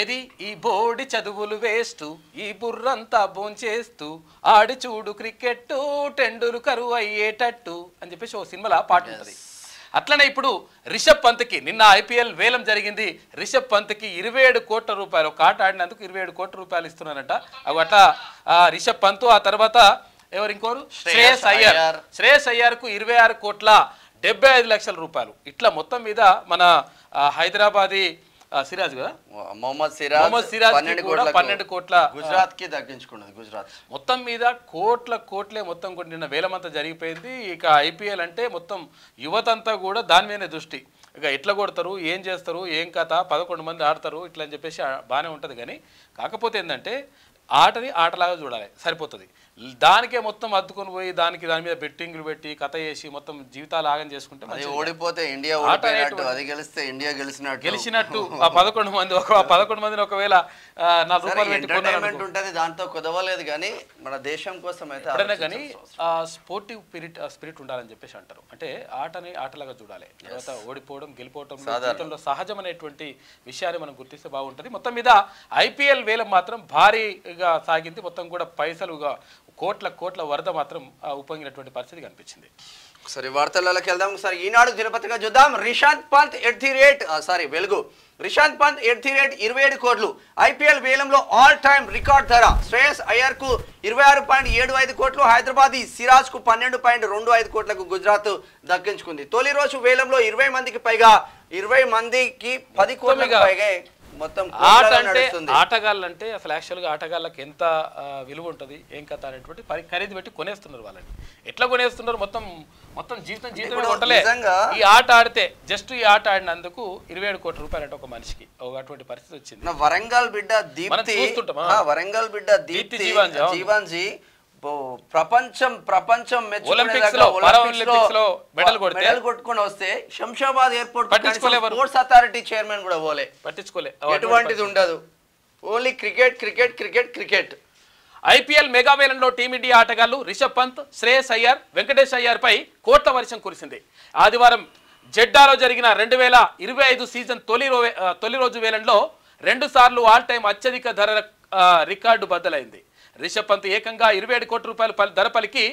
ఏది ఈ బోడి చదువులు వేస్ట్ ఈ బుర్రంతా భోంచేస్తూ ఆడి చూడు క్రికెట్ టెండూల్కర్ అయ్యేటట్టు అని చెప్పేసి ఓ సినిమాలో పాట ఉంటుంది. అట్లనే ఇప్పుడు రిషబ్ పంత్కి నిన్న ఐపీఎల్ వేలం జరిగింది. రిషబ్ పంత్కి 27 కోట్ల రూపాయలు ఒక ఆట ఆడినందుకు 27 కోట్ల రూపాయలు ఇస్తున్నారంట. అవి అట్లా రిషబ్ పంత్ ఆ తర్వాత ఎవరు ఇంకోరు శ్రేయస్ అయ్యార్కు 26 కోట్ల 75 లక్షల రూపాయలు. ఇట్లా మొత్తం మీద మన హైదరాబాదీ సిరాజ్ కదా మొహమ్మద్ సిరాజ్ 12 కోట్ల గుజరాత్ కి దక్కించుకున్నది. గుజరాత్ మొత్తం మీద కోట్లే మొత్తం నిన్న వేలమంతా జరిగిపోయింది. ఇక ఐపీఎల్ అంటే మొత్తం యువతంతా కూడా దాని మీదనే దృష్టి. ఇక ఎట్లా కొడతారు, ఏం చేస్తారు, ఏం కథ, 11 మంది ఆడతారు ఇట్లా అని చెప్పేసి బాగానే ఉంటుంది. కానీ కాకపోతే ఏంటంటే ఆటని ఆటలాగా చూడాలి, సరిపోతుంది. దానికే మొత్తం అద్దుకొని పోయి దాని మీద బెట్టింగ్లు పెట్టి కథ చేసి మొత్తం జీవితాలు ఆగం చేసుకుంటే ఓడిపోతే ఇండియా ఓడిపోయినట్టు, అది గెలిస్తే ఇండియా గెలిచినట్టు ఆ 11 మందిని ఒకవేళ 4 రూపాయలు పెట్టి ఉంటుంది. దాంతో కుదవలేదు. కానీ మన దేశం కోసం అయితే ఎప్పుడైనా కానీ స్పోర్టివ్ స్పిరిట్ ఉండాలని చెప్పేసి అంటారు. అంటే ఆటని ఆటలాగా చూడాలి. తర్వాత ఓడిపోవడం గెలిపోవడం జీవితంలో సహజం అనేటువంటి విషయాన్ని మనం గుర్తిస్తే బాగుంటుంది. మొత్తం మీద ఐపీఎల్ వేలం మాత్రం భారీగా సాగింది. మొత్తం కూడా పైసలుగా కోట్ల వరద మాత్రం ఉపంగినటువంటి పరిస్థితి కనిపించింది. ఒకసారి వార్తల్లోకి వెళ్దాం. ఒకసారి ఈనాడు దినపత్రిక చూద్దాం. రిషాంత్ పంత్ వెలుగు రిషాంత్ పంత్ 27 కోట్లు. ఐపీఎల్ వేలంలో ఆల్ టైమ్ రికార్డ్ ధర. శ్రేయస్ అయ్యర్కు 26.75 కోట్లు. హైదరాబాదీ సిరాజ్ కు 12.25 కోట్లకు గుజరాత్ దక్కించుకుంది. తొలి రోజు వేలంలో 20 మందికి పైగా 20 మందికి 10 కోట్లకు పైగా మొత్తం ఆట అంటే ఆటగాళ్ళంటే అసలు యాక్చువల్గా ఆటగాళ్ళకి ఎంత విలువ ఉంటుంది, ఏం కథ అనేటువంటి ఖరీదు పెట్టి కొనేస్తున్నారు. వాళ్ళని ఎట్లా కొనేస్తున్నారు, మొత్తం జీవితం కొట్టలే. ఈ ఆట ఆడితే జస్ట్ ఈ ఆట ఆడినందుకు 27 కోట్ల రూపాయలు అంటే ఒక మనిషికి అటువంటి పరిస్థితి వచ్చింది. వరంగల్ బిడ్డ దీప్తి జీవాన్జీ ప్రపంచం మెడల్ కొట్టుకొని వస్తే Shamshabad airport sports authority chairman కూడా పట్టించుకోలే. ఎటువంటిది ఉండదు, ఓన్లీ క్రికెట్. ఐపీఎల్ మెగా వేలంలో టీమిండియా ఆటగాళ్లు రిషబ్ పంత్, శ్రేయస్ అయ్యార్, వెంకటేష్ అయ్యార్ పై కోట్ల వర్షం కురిసింది. ఆదివారం జెడ్డాలో జరిగిన 2025 సీజన్ తొలి రోజు వేలంలో 2 సార్లు ఆల్ టైమ్ అత్యధిక ధర రికార్డు బద్దలైంది. రిషబ్ పంత్ ఏకంగా 27 కోట్ల రూపాయలు ధర పలికి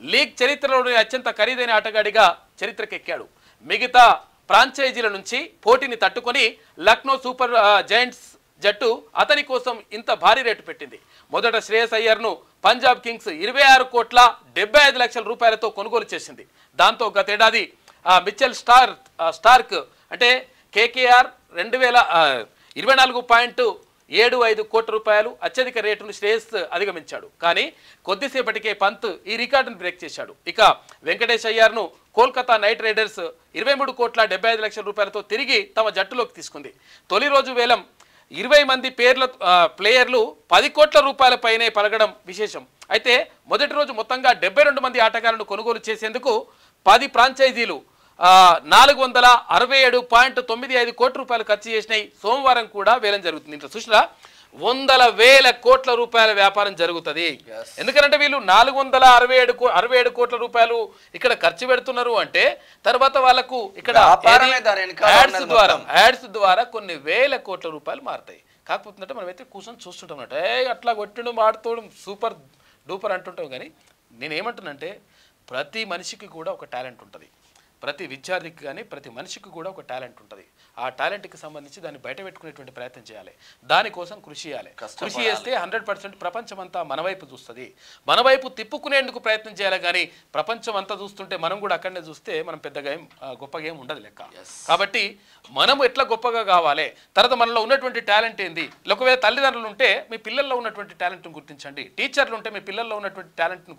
లీగ్ చరిత్రలోని అత్యంత ఖరీదైన ఆటగాడిగా చరిత్రకెక్కాడు. మిగతా ఫ్రాంచైజీల నుంచి పోటీని తట్టుకొని లక్నో సూపర్ జైంట్స్ జట్టు అతని కోసం ఇంత భారీ రేటు పెట్టింది. మొదట శ్రేయస్ అయ్యర్ను పంజాబ్ కింగ్స్ 26 కోట్ల 75 లక్షల రూపాయలతో కొనుగోలు చేసింది. దాంతో గతేడాది మిచెల్ స్టార్క్ అంటే కేకేఆర్ 24.75 కోట్ల రూపాయలు అత్యధిక రేటును శ్రేయస్ అధిగమించాడు. కానీ కొద్దిసేపటికే పంత్ ఈ రికార్డును బ్రేక్ చేశాడు. ఇక వెంకటేష్ అయ్యార్ను కోల్కతా నైట్ రైడర్స్ 23 కోట్ల 75 లక్షల రూపాయలతో తిరిగి తమ జట్టులోకి తీసుకుంది. తొలి రోజు వేలం 20 మంది ప్లేయర్లు 10 కోట్ల రూపాయల పైనే పలకడం విశేషం. అయితే మొదటి రోజు మొత్తంగా 72 మంది ఆటగాళ్లను కొనుగోలు చేసేందుకు 10 ఫ్రాంచైజీలు 467.95 కోట్ల రూపాయలు ఖర్చు చేసినాయి. సోమవారం కూడా వేలం జరుగుతుంది. ఇంట్లో చూసినా 100,000 కోట్ల రూపాయల వ్యాపారం జరుగుతుంది. ఎందుకంటే వీళ్ళు 467 కోట్ల రూపాయలు ఇక్కడ ఖర్చు పెడుతున్నారు అంటే తర్వాత వాళ్ళకు ఇక్కడ యాడ్స్ ద్వారా కొన్ని వేల కోట్ల రూపాయలు మారుతాయి. కాకపోతే మనమైతే కూర్చొని చూస్తుంటాం అన్నట్టు అట్లా కొట్టడం ఆడుతోవడం సూపర్ డూపర్ అంటుంటాం. కానీ నేనేమంటున్నానంటే ప్రతి మనిషికి కూడా ఒక టాలెంట్ ఉంటుంది. ప్రతి విద్యార్థికి కానీ ప్రతి మనిషికి కూడా ఒక టాలెంట్ ఉంటుంది. ఆ టాలెంట్కి సంబంధించి దాన్ని బయట పెట్టుకునేటువంటి ప్రయత్నం చేయాలి. దానికోసం కృషి చేయాలి. కృషి చేస్తే 100% ప్రపంచం అంతా మన వైపు చూస్తుంది. మన వైపు తిప్పుకునేందుకు ప్రయత్నం చేయాలి. కానీ ప్రపంచం అంతా చూస్తుంటే మనం కూడా అక్కడనే చూస్తే మనం పెద్దగా గొప్పగా ఏం ఉండదు లెక్క. కాబట్టి మనం ఎట్లా గొప్పగా కావాలి, తర్వాత మనలో ఉన్నటువంటి టాలెంట్ ఏంది. ఒకవేళ తల్లిదండ్రులు ఉంటే మీ పిల్లల్లో ఉన్నటువంటి టాలెంట్ను గుర్తించండి. టీచర్లు ఉంటే మీ పిల్లల్లో ఉన్నటువంటి టాలెంట్ను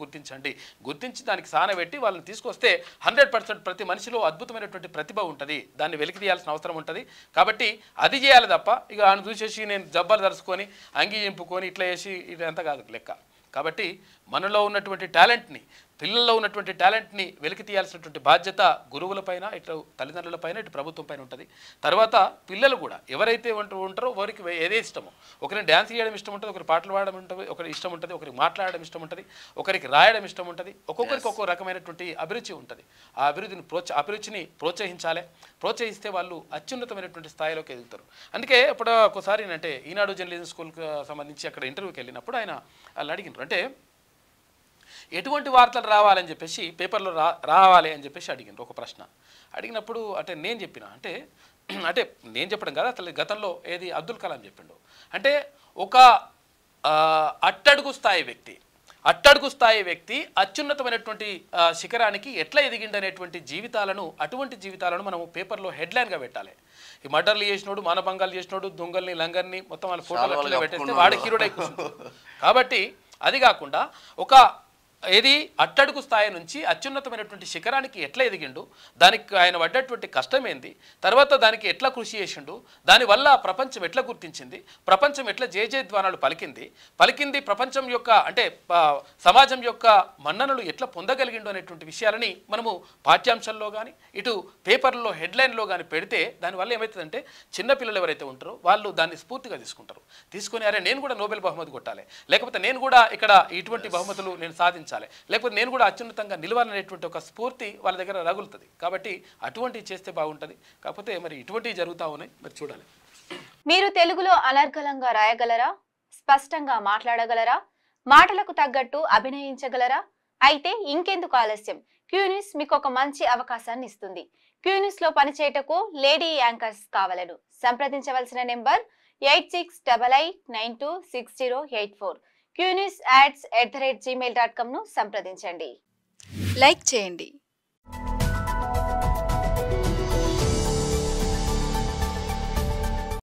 గుర్తించి దానికి సానబెట్టి వాళ్ళని తీసుకొస్తే 100% ప్రతి మనిషిలో అద్భుతమైనటువంటి ప్రతిభ ఉంటుంది. దాన్ని వెలికి తీయాల్సిన అవసరం ఉంటుంది. కాబట్టి అది చేయాలి తప్ప ఇక ఆయన చూసేసి నేను జబ్బలు దరుచుకొని అంగి చింపుకొని ఇట్లా చేసి ఇదంతా కాదు లెక్క. కాబట్టి మనలో ఉన్నటువంటి టాలెంట్ని పిల్లల్లో ఉన్నటువంటి టాలెంట్ని వెలికి తీయాల్సినటువంటి బాధ్యత గురువులపైన, ఇటు తల్లిదండ్రులపైన, ఇటు ప్రభుత్వం పైన ఉంటుంది. తర్వాత పిల్లలు కూడా ఎవరైతే ఉంటారో వారికి ఏదే ఇష్టమో, ఒకరికి డ్యాన్స్ చేయడం ఇష్టం ఉంటుంది, ఒకరికి పాటలు పాడడం ఉంటుంది, ఒకరికి ఇష్టం ఉంటుంది, ఒకరికి మాట్లాడడం ఇష్టం ఉంటుంది, ఒకరికి రాయడం ఇష్టం ఉంటుంది, ఒక్కొక్కరికి ఒక్కో రకమైనటువంటి అభిరుచి ఉంటుంది. ఆ అభిరుచిని ప్రోత్సహించాలి. ప్రోత్సహిస్తే వాళ్ళు అత్యున్నతమైనటువంటి స్థాయిలోకి ఎదుగుతారు. అందుకే ఇప్పుడు ఒకసారి అంటే ఈనాడు జర్నలిజం స్కూల్కి సంబంధించి అక్కడ ఇంటర్వ్యూకి వెళ్ళినప్పుడు ఆయన వాళ్ళు అడిగినారు, అంటే ఎటువంటి వార్తలు రావాలని చెప్పేసి పేపర్లో రావాలి అని చెప్పేసి అడిగినారు ఒక ప్రశ్న. అడిగినప్పుడు అంటే నేను చెప్పిన అంటే నేను చెప్పడం కదా, అసలు గతంలో ఏది అబ్దుల్ కలాం చెప్పిండు, అంటే ఒక అట్టడుగు స్థాయి వ్యక్తి అత్యున్నతమైనటువంటి శిఖరానికి ఎట్లా ఎదిగిండు అనేటువంటి అటువంటి జీవితాలను మనం పేపర్లో హెడ్లైన్గా పెట్టాలి. ఈ మర్డర్లు చేసినోడు, మానభంగాలు చేసినోడు, దొంగల్ని, లంగర్ని మొత్తం వాళ్ళ ఫోటోలు అట్లా పెట్టేస్తే వాడి హీరోడై కూర్చుంటాడు. కాబట్టి అది కాకుండా ఒక ఏది అట్టడుగు స్థాయి నుంచి అత్యున్నతమైనటువంటి శిఖరానికి ఎట్లా ఎదిగిండు, దానికి ఆయన పడ్డటువంటి కష్టం ఏంది, తర్వాత దానికి ఎట్లా కృషి చేసిండు, దానివల్ల ప్రపంచం ఎట్లా గుర్తించింది, ప్రపంచం ఎట్లా జయజయధ్వానాలు పలికింది, ప్రపంచం యొక్క అంటే సమాజం యొక్క మన్ననలు ఎట్లా పొందగలిగిండు అనేటువంటి విషయాలని మనము పాఠ్యాంశాల్లో కానీ ఇటు పేపర్లో హెడ్లైన్లో కానీ పెడితే దానివల్ల ఏమవుతుందంటే చిన్నపిల్లలు ఎవరైతే ఉంటారో వాళ్ళు దాన్ని స్ఫూర్తిగా తీసుకొని అరే నేను కూడా నోబెల్ బహుమతి కొట్టాలి, లేకపోతే నేను కూడా ఇక్కడ ఇటువంటి బహుమతులు నేను సాధించాలి, లేకపోతే నేను కూడా అత్యున్నతంగా నిలవాలనేటువంటి ఒక స్ఫూర్తి వాళ్ళ దగ్గర రగులుతుంది. కాబట్టి అటువంటివి చేస్తే బాగుంటుంది. కాకపోతే మరి ఇటువంటివి జరుగుతూ ఉన్నాయి, మరి చూడాలి. మీరు తెలుగులో అనర్గళంగా రాయగలరా? స్పష్టంగా మాట్లాడగలరా? మాటలకు తగ్గట్టు అభినయించగలరా? అయితే ఇంకెందుకు ఆలస్యం, క్యూన్యూస్ మీకు ఒక మంచి అవకాశాన్ని ఇస్తుంది. క్యూన్యూస్ లో పనిచేయటకు లేడీ యాంకర్స్ కావాలను సంప్రదించవలసిన నెంబర్ 8688926084. qnews@gmail.com ను సంప్రదించండి. లైక్ చేయండి.